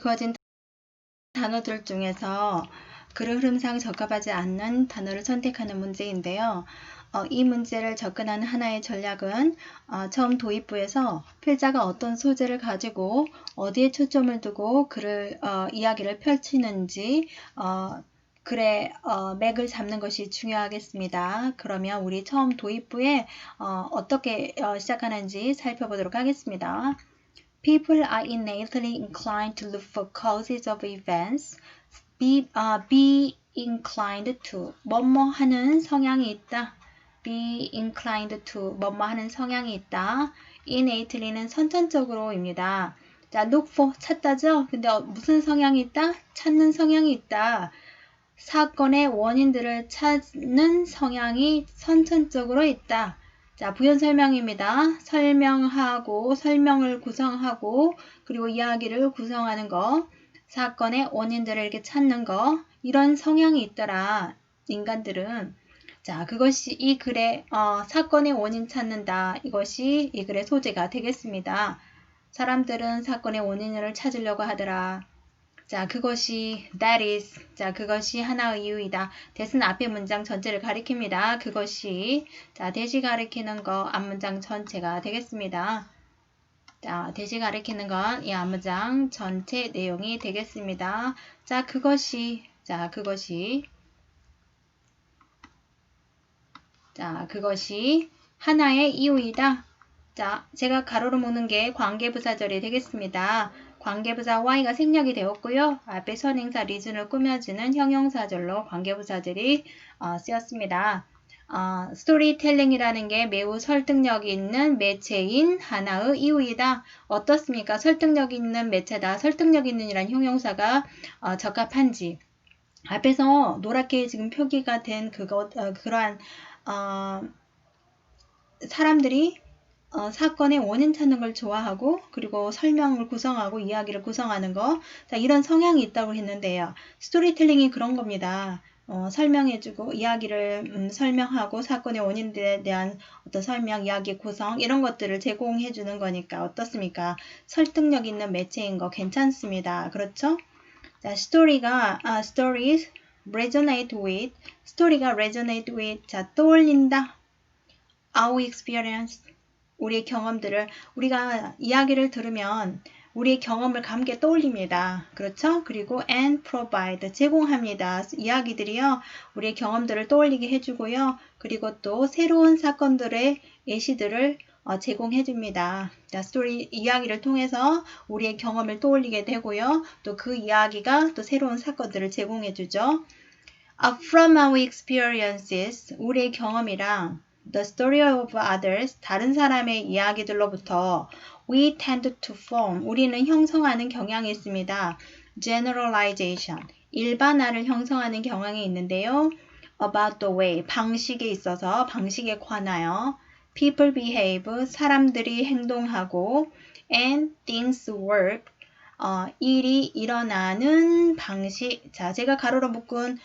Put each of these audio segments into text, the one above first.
주어진 단어들 중에서 글의 흐름상 적합하지 않는 단어를 선택하는 문제인데요. 이 문제를 접근하는 하나의 전략은 처음 도입부에서 필자가 어떤 소재를 가지고 어디에 초점을 두고 글을 이야기를 펼치는지 글의 맥을 잡는 것이 중요하겠습니다. 그러면 우리 처음 도입부에 어떻게 시작하는지 살펴보도록 하겠습니다. People are innately inclined to look for causes of events. Be inclined to 뭐뭐 하는 성향이 있다. Be inclined to 뭐뭐 하는 성향이 있다. Innately는 선천적으로입니다. 자, look for 찾다죠? 근데 무슨 성향이 있다? 찾는 성향이 있다. 사건의 원인들을 찾는 성향이 선천적으로 있다. 자, 부연 설명입니다. 설명하고, 설명을 구성하고, 그리고 이야기를 구성하는 거, 사건의 원인들을 이렇게 찾는 거, 이런 성향이 있더라. 인간들은. 자, 그것이 이 글의 사건의 원인 찾는다. 이것이 이 글의 소재가 되겠습니다. 사람들은 사건의 원인을 찾으려고 하더라. 자, 그것이 that is. 자, 그것이 하나의 이유이다. that은 앞에 문장 전체를 가리킵니다. 그것이 자, that이 가리키는 거 앞문장 전체가 되겠습니다. 자, that이 가리키는 건 이 앞문장 전체 내용이 되겠습니다. 자, 그것이 하나의 이유이다. 자, 제가 가로로 묶는 게 관계부사절이 되겠습니다. 관계부사 y가 생략이 되었고요. 앞에 선행사 reason을 꾸며주는 형용사절로 관계부사절이 쓰였습니다. 스토리텔링이라는 게 매우 설득력이 있는 매체인 하나의 이유이다. 어떻습니까? 설득력 있는 매체다. 설득력 있는 이란 형용사가 적합한지. 앞에서 노랗게 지금 표기가 된 그러한 사람들이 사건의 원인 찾는 걸 좋아하고 그리고 설명을 구성하고 이야기를 구성하는 거. 자, 이런 성향이 있다고 했는데요. 스토리텔링이 그런 겁니다. 설명해주고 이야기를 설명하고 사건의 원인들에 대한 어떤 설명, 이야기 구성 이런 것들을 제공해주는 거니까 어떻습니까? 설득력 있는 매체인 거 괜찮습니다. 그렇죠? 자, stories resonate with, 스토리가 resonate with, 자, 떠올린다. Our experience, 우리의 경험들을 우리가 이야기를 들으면 우리의 경험을 감게 떠올립니다. 그렇죠? 그리고 and provide, 제공합니다. 이야기들이요. 우리의 경험들을 떠올리게 해주고요. 그리고 또 새로운 사건들의 예시들을 제공해줍니다. 자, 스토리 이야기를 통해서 우리의 경험을 떠올리게 되고요. 또 그 이야기가 또 새로운 사건들을 제공해주죠. From our experiences, 우리의 경험이랑 the story of others, 다른 사람의 이야기들로부터 we tend to form, 우리는 형성하는 경향이 있습니다. generalization, 일반화를 형성하는 경향이 있는데요. about the way, 방식에 있어서 방식에 관하여 people behave, 사람들이 행동하고 and things work, 일이 일어나는 방식. 자, 제가 가로로 묶은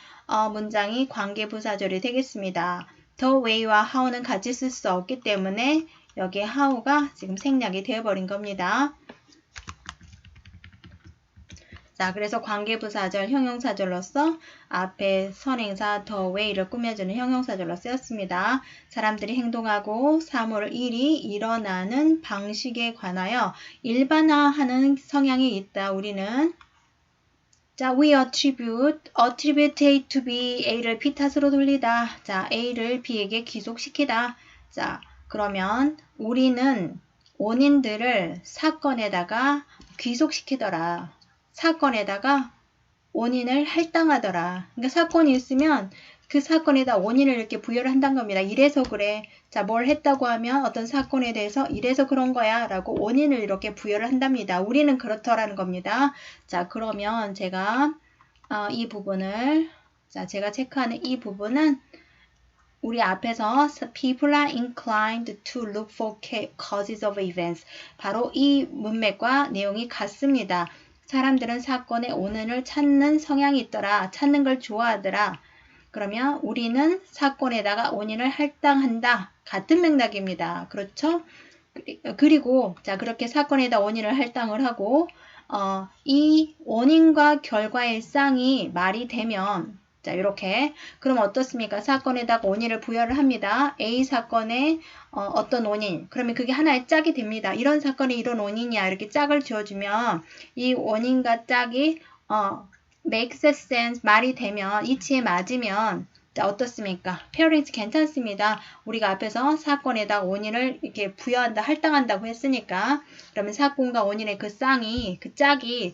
문장이 관계부사절이 되겠습니다. the way와 how는 같이 쓸 수 없기 때문에 여기에 how가 지금 생략이 되어버린 겁니다. 자, 그래서 관계부사절, 형용사절로서 앞에 선행사 the way를 꾸며주는 형용사절로 쓰였습니다. 사람들이 행동하고 사물, 일이 일어나는 방식에 관하여 일반화하는 성향이 있다. 우리는 자, we attribute A to B, A를 B 탓으로 돌리다. 자, A를 B에게 귀속시키다. 자, 그러면 우리는 원인들을 사건에다가 귀속시키더라. 사건에다가 원인을 할당하더라. 그러니까 사건이 있으면 그 사건에다 원인을 이렇게 부여를 한다는 겁니다. 이래서 그래. 자, 뭘 했다고 하면 어떤 사건에 대해서 이래서 그런 거야 라고 원인을 이렇게 부여를 한답니다. 우리는 그렇더라는 겁니다. 자, 그러면 제가 이 부분을 제가 체크하는 이 부분은 우리 앞에서 people are inclined to look for causes of events. 바로 이 문맥과 내용이 같습니다. 사람들은 사건의 원인을 찾는 성향이 있더라. 찾는 걸 좋아하더라. 그러면 우리는 사건에다가 원인을 할당한다. 같은 맥락입니다. 그렇죠? 그리고 자, 그렇게 사건에다 원인을 할당을 하고 이 원인과 결과의 쌍이 말이 되면 자, 이렇게. 그럼 어떻습니까? 사건에다가 원인을 부여를 합니다. A 사건에 어떤 원인. 그러면 그게 하나의 짝이 됩니다. 이런 사건에 이런 원인이야. 이렇게 짝을 지어주면 이 원인과 짝이 makes sense 말이 되면 이치에 맞으면 자, 어떻습니까? 페어링스 괜찮습니다. 우리가 앞에서 사건에다 원인을 이렇게 부여한다, 할당한다고 했으니까 그러면 사건과 원인의 그 쌍이, 그 짝이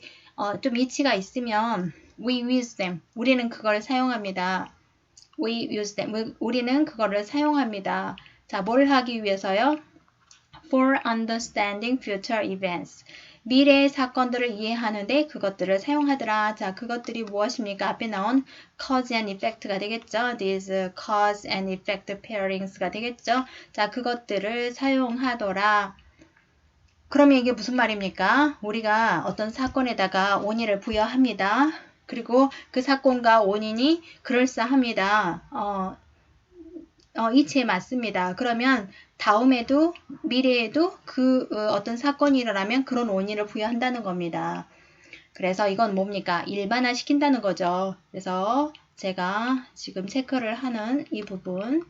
좀 이치가 있으면 we use them. 우리는 그걸 사용합니다. We use them. 우리는 그거를 사용합니다. 자, 뭘 하기 위해서요? For understanding future events. 미래의 사건들을 이해하는데 그것들을 사용하더라. 자, 그것들이 무엇입니까? 앞에 나온 cause and effect가 되겠죠. These cause and effect pairings가 되겠죠. 자, 그것들을 사용하더라. 그러면 이게 무슨 말입니까? 우리가 어떤 사건에다가 원인을 부여합니다. 그리고 그 사건과 원인이 그럴싸합니다. 이치에 맞습니다. 그러면 다음에도 미래에도 그 어떤 사건이 일어나면 그런 원인을 부여한다는 겁니다. 그래서 이건 뭡니까? 일반화 시킨다는 거죠. 그래서 제가 지금 체크를 하는 이 부분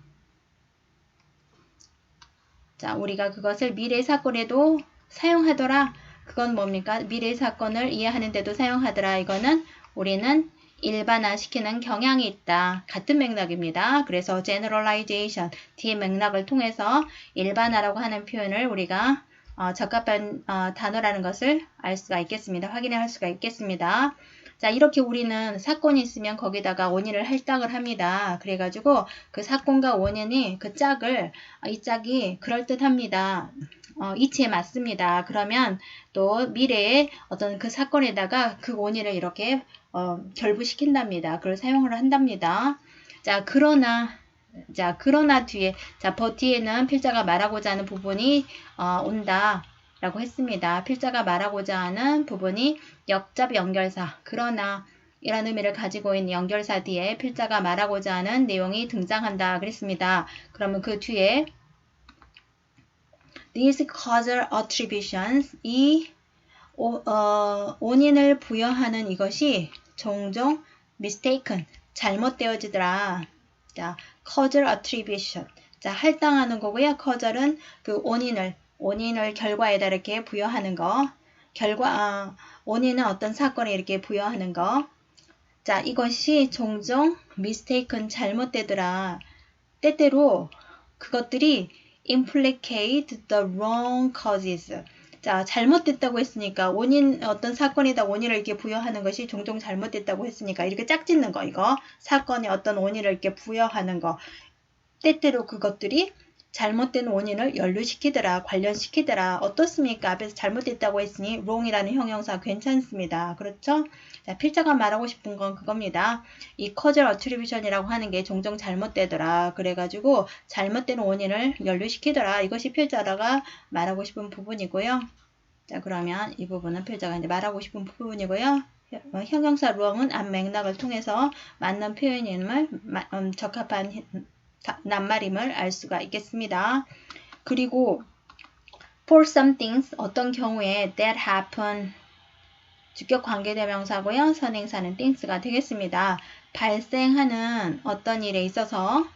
자, 우리가 그것을 미래 사건에도 사용하더라. 그건 뭡니까? 미래 사건을 이해하는 데도 사용하더라. 이거는 우리는 일반화시키는 경향이 있다. 같은 맥락입니다. 그래서 generalization, 뒤의 맥락을 통해서 일반화라고 하는 표현을 우리가 적합한 단어라는 것을 알 수가 있겠습니다. 확인할 수가 있겠습니다. 자, 이렇게 우리는 사건이 있으면 거기다가 원인을 할당을 합니다. 그래가지고 그 사건과 원인이 그 짝을 이 짝이 그럴듯합니다. 이치에 맞습니다. 그러면 또 미래에 어떤 그 사건에다가 그 원인을 이렇게 결부시킨답니다. 그걸 사용을 한답니다. 자, 그러나 뒤에, 자, 뒤에는 필자가 말하고자 하는 부분이 온다. 라고 했습니다. 필자가 말하고자 하는 부분이 역접 연결사, 그러나 이라는 의미를 가지고 있는 연결사 뒤에 필자가 말하고자 하는 내용이 등장한다. 그랬습니다. 그러면 그 뒤에 these causal attributions, 이 원인을 부여하는 이것이 종종 mistaken, 잘못되어지더라. 자, causal attribution. 자, 할당하는 거고요. causal은 그 원인을 결과에다 이렇게 부여하는 거. 원인은 어떤 사건에 이렇게 부여하는 거. 자, 이것이 종종 mistaken, 잘못되더라. 때때로 그것들이 implicate the wrong causes. 자, 잘못됐다고 했으니까 어떤 사건에다 원인을 이렇게 부여하는 것이 종종 잘못됐다고 했으니까 이렇게 짝짓는 거, 이거 사건에 어떤 원인을 이렇게 부여하는 거, 때때로 그것들이 잘못된 원인을 연루시키더라, 관련시키더라. 어떻습니까? 앞에서 잘못됐다고 했으니 wrong이라는 형용사 괜찮습니다. 그렇죠? 자, 필자가 말하고 싶은 건 그겁니다. 이 causal attribution이라고 하는 게 종종 잘못되더라. 그래가지고 잘못된 원인을 연루시키더라. 이것이 필자가 말하고 싶은 부분이고요. 자, 그러면 이 부분은 필자가 이제 말하고 싶은 부분이고요. 형용사 wrong은 앞 맥락을 통해서 맞는 표현임을 적합한 낱말임을 알 수가 있겠습니다. 그리고 for some things, 어떤 경우에 that happen, 주격 관계대명사고요. 선행사는 things가 되겠습니다. 발생하는 어떤 일에 있어서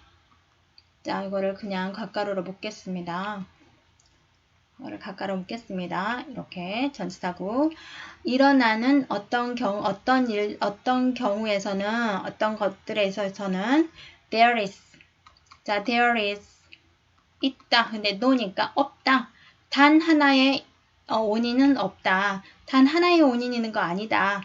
자, 이거를 그냥 괄가루로 묶겠습니다. 이렇게 전치사구 일어나는 어떤 경우에서는 어떤 것들에 있어서는 there is 자, there is 있다. 근데 no니까 없다. 단 하나의 원인은 없다. 단 하나의 원인이 있는 거 아니다.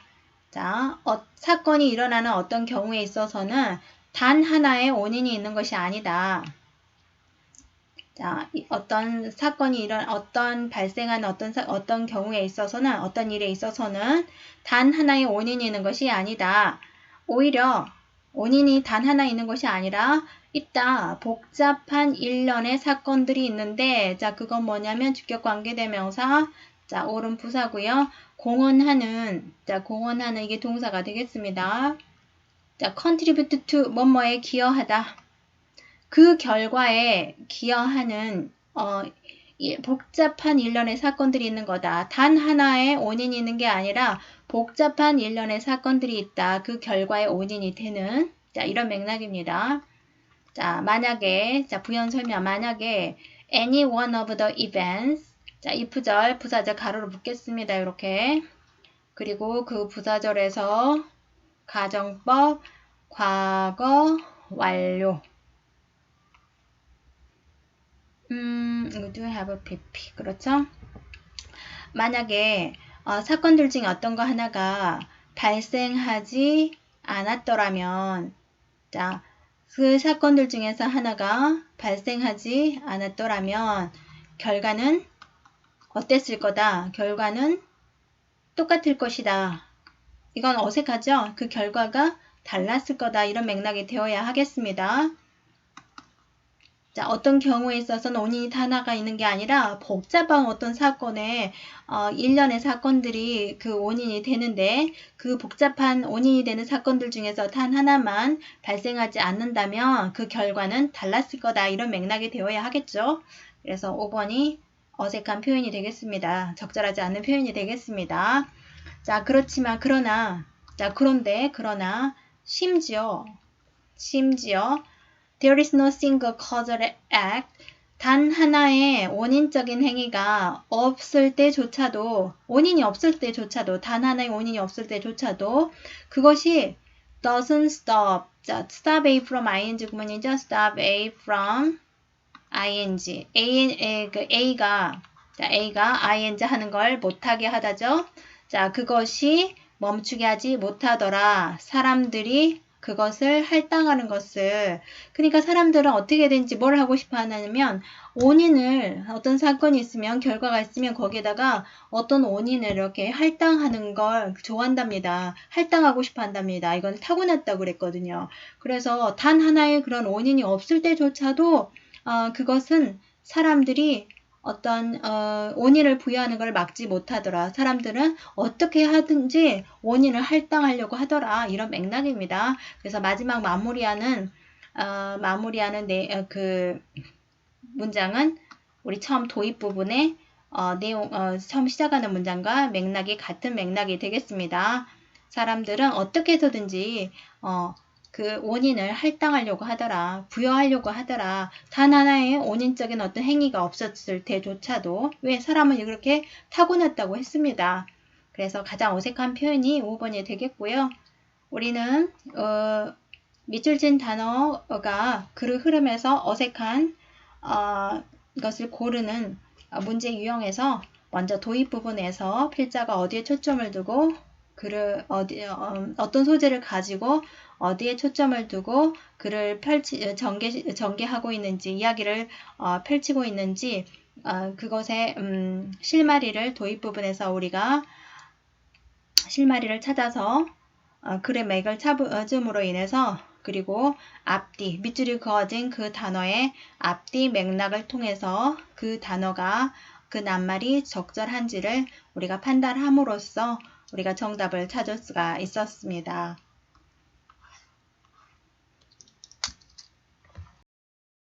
자, 사건이 일어나는 어떤 경우에 있어서는 단 하나의 원인이 있는 것이 아니다. 자, 어떤 사건이 발생하는 어떤 경우에 있어서는, 어떤 일에 있어서는 단 하나의 원인이 있는 것이 아니다. 오히려 원인이 단 하나 있는 것이 아니라 있다. 복잡한 일련의 사건들이 있는데, 자, 그건 뭐냐면 주격 관계대명사, 자, 옳은 부사고요. 공헌하는 이게 동사가 되겠습니다. 자, contribute to 뭐뭐에 기여하다. 그 결과에 기여하는 복잡한 일련의 사건들이 있는 거다. 단 하나의 원인이 있는 게 아니라 복잡한 일련의 사건들이 있다. 그 결과의 원인이 되는 자, 이런 맥락입니다. 자, 만약에 자, 부연 설명 만약에 any one of the events 자, if절 부사절 가로로 묶겠습니다. 이렇게 그리고 그 부사절에서 가정법 과거 완료 do have a pp 그렇죠? 만약에 사건들 중에 어떤 거 하나가 발생하지 않았더라면 자, 그 사건들 중에서 하나가 발생하지 않았더라면 결과는 어땠을 거다. 결과는 똑같을 것이다. 이건 어색하죠? 그 결과가 달랐을 거다. 이런 맥락이 되어야 하겠습니다. 자, 어떤 경우에 있어서는 원인이 하나가 있는 게 아니라 복잡한 어떤 사건에 일련의 사건들이 그 원인이 되는데 그 복잡한 원인이 되는 사건들 중에서 단 하나만 발생하지 않는다면 그 결과는 달랐을 거다. 이런 맥락이 되어야 하겠죠. 그래서 5번이 어색한 표현이 되겠습니다. 적절하지 않는 표현이 되겠습니다. 자, 그렇지만 그러나 심지어 There is no single causal act. 단 하나의 원인적인 행위가 없을 때조차도, 원인이 없을 때조차도, 단 하나의 원인이 없을 때조차도 그것이 doesn't stop. 자, stop A from ing 구문이죠. stop A from ing. A가 ing 하는 걸 못하게 하다죠. 자, 그것이 멈추게 하지 못하더라. 사람들이 그것을 할당하는 것을 그러니까 사람들은 어떻게든지 뭘 하고 싶어 하냐면 원인을 어떤 사건이 있으면 결과가 있으면 거기에다가 어떤 원인을 이렇게 할당하는 걸 좋아한답니다. 할당하고 싶어 한답니다. 이건 타고났다고 그랬거든요. 그래서 단 하나의 그런 원인이 없을 때조차도 그것은 사람들이 어떤 원인을 부여하는 걸 막지 못하더라. 사람들은 어떻게 하든지 원인을 할당하려고 하더라. 이런 맥락입니다. 그래서 마지막 마무리하는 그 문장은 우리 처음 도입 부분에 처음 시작하는 문장과 맥락이 같은 맥락이 되겠습니다. 사람들은 어떻게 해서든지 그 원인을 할당하려고 하더라. 부여하려고 하더라. 단 하나의 원인적인 어떤 행위가 없었을 때조차도 왜 사람은 이렇게 타고났다고 했습니다. 그래서 가장 어색한 표현이 5번이 되겠고요. 우리는 밑줄 친 단어가 그 흐름에서 어색한 것을 고르는 문제 유형에서 먼저 도입 부분에서 필자가 어디에 초점을 두고 글을 어떤 소재를 가지고 어디에 초점을 두고 글을 전개하고 있는지 이야기를 펼치고 있는지 그것의 실마리를 도입 부분에서 우리가 실마리를 찾아서 글의 맥을 찾음으로 인해서 그리고 앞뒤 밑줄이 그어진 그 단어의 앞뒤 맥락을 통해서 그 단어가 그 낱말이 적절한지를 우리가 판단함으로써 우리가 정답을 찾을 수가 있었습니다.